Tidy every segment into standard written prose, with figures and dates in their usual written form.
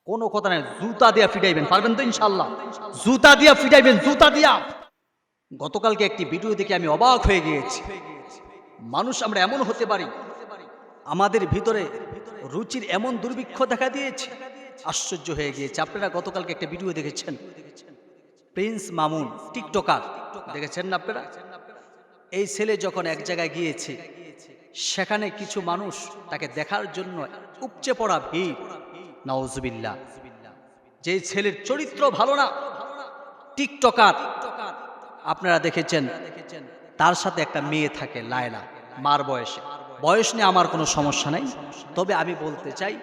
কোনো কথা নাই, জুতা দিয়া ফিটাইবেন, পারবেন তো ইনশাআল্লাহ? জুতা দিয়া ফিটাইবেন, জুতা দিয়া। গতকালকে একটি ভিডিও দেখে আমি অবাক হয়ে গিয়েছি। মানুষ আমরা এমন হতে পারি, আমাদের ভিতরে রুচির এমন দুর্ভিক্ষ দেখা দিয়েছে, আশ্চর্য হয়ে গিয়েছে। আপনারা গতকালকে একটা ভিডিও দেখেছেন, প্রিন্স মামুন টিকটকার, দেখেছেন না আপনারা? এই ছেলে যখন এক জায়গায় গিয়েছে, সেখানে কিছু মানুষ তাকে দেখার জন্য উপচে পড়া ভিড়। নাউজুবিল্লাহ। যে ছেলের চরিত্র ভালো না, টিকটকার, আপনারা দেখেছেন, তার সাথে একটা মেয়ে থাকে লায়লা, মার বয়সে। বয়স নিয়ে আমার কোনো সমস্যা নাই, তবে আমি বলতে চাই,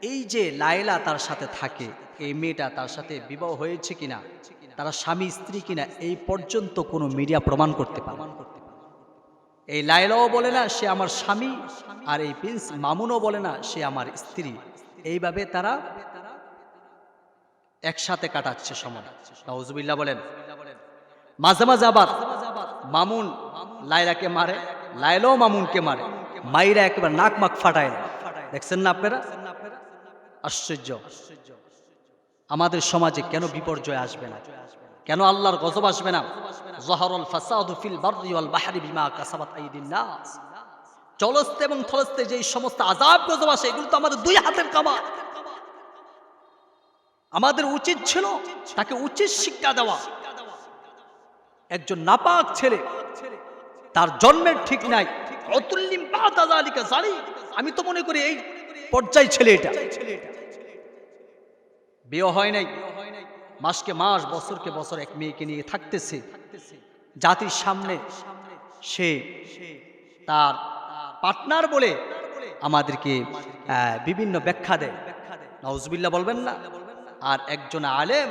এই যে লায়লা তার সাথে থাকে, এই মেয়েটা তার সাথে বিবাহ হয়েছে কিনা, তারা স্বামী স্ত্রী কিনা, এই পর্যন্ত কোনো মিডিয়া প্রমাণ করতে পারে না। এই লায়লাও বলে না সে আমার স্বামী, আর এই প্রিন্স মামুনও বলে না সে আমার স্ত্রী। এইভাবে তারা একসাথে কাটাচ্ছে সময়। নাউজুবিল্লাহ বলেন। মাঝে মাঝে আবার মামুন লায়লাকে মারে, লায়লাও মামুনকে মারে, মাইরা একেবারে নাক মাক ফাটায় না। দেখছেন না আপনারা? আশ্চর্য। আমাদের সমাজে কেন বিপর্যয় আসবে না? কেন আল্লাহর গজব আসবে না? যাহারাল ফাসাদু ফিল বাররি ওয়াল বাহরি বিমা কাসাবাত আইদিন নাস। জলস্থে এবং স্থলস্থে যে সমস্ত আযাব গজব আসে, এগুলো তো আমাদের দুই হাতের কামাল। আমাদের উচিত ছিল তাকে উচিত শিক্ষা দেওয়া। একজন নাপাক ছেলে, তার জন্মের ঠিক নাই, অতুল্লিম বাদা যালিকা জানি, আমি তো মনে করি এই পর্যায় ছেলে, এটা বিয়ে হয় নাই, মাসকে মাস বছরকে বছর এক মেয়েকে নিয়ে থাকতেছে, জাতির সামনে সে তার পার্টনার বলে আমাদেরকে বিভিন্ন ব্যাখ্যা দেয়। নাউজুবিল্লাহ বলবেন না? আর একজন আলেম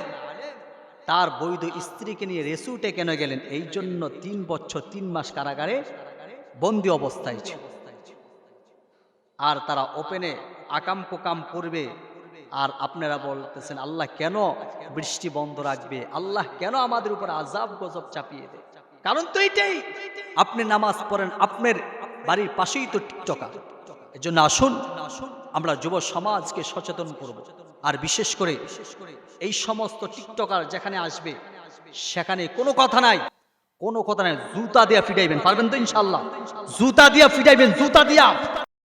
তার বৈধ স্ত্রীকে নিয়ে রেসুটে কেন গেলেন? এই জন্য 3 বছর 3 মাস কারাগারে বন্দি অবস্থায় ছিল। আর তারা ওপেনে আকাম কোকাম করবে, আর আপনারা বলতেছেন আল্লাহ কেন বৃষ্টি বন্ধ রাখবে, আল্লাহ কেন আমাদের উপর আযাব গজব চাপিয়ে দেয়? কারণ তো এইটাই, আপনি নামাজ পড়েন, আপনার বাড়ির পাশেই তো টিকটকার। এজন্য আসুন আমরা যুব সমাজকে সচেতন করব। আর বিশেষ করে এই সমস্ত টিকটকার যেখানে আসবে, সেখানে কোনো কথা নাই, কোনো কথা নাই, জুতা দিয়া ফিটাইবেন, পারবেন তো ইনশাআল্লাহ? জুতা দিয়া ফিটাইবেন, জুতা দিয়া।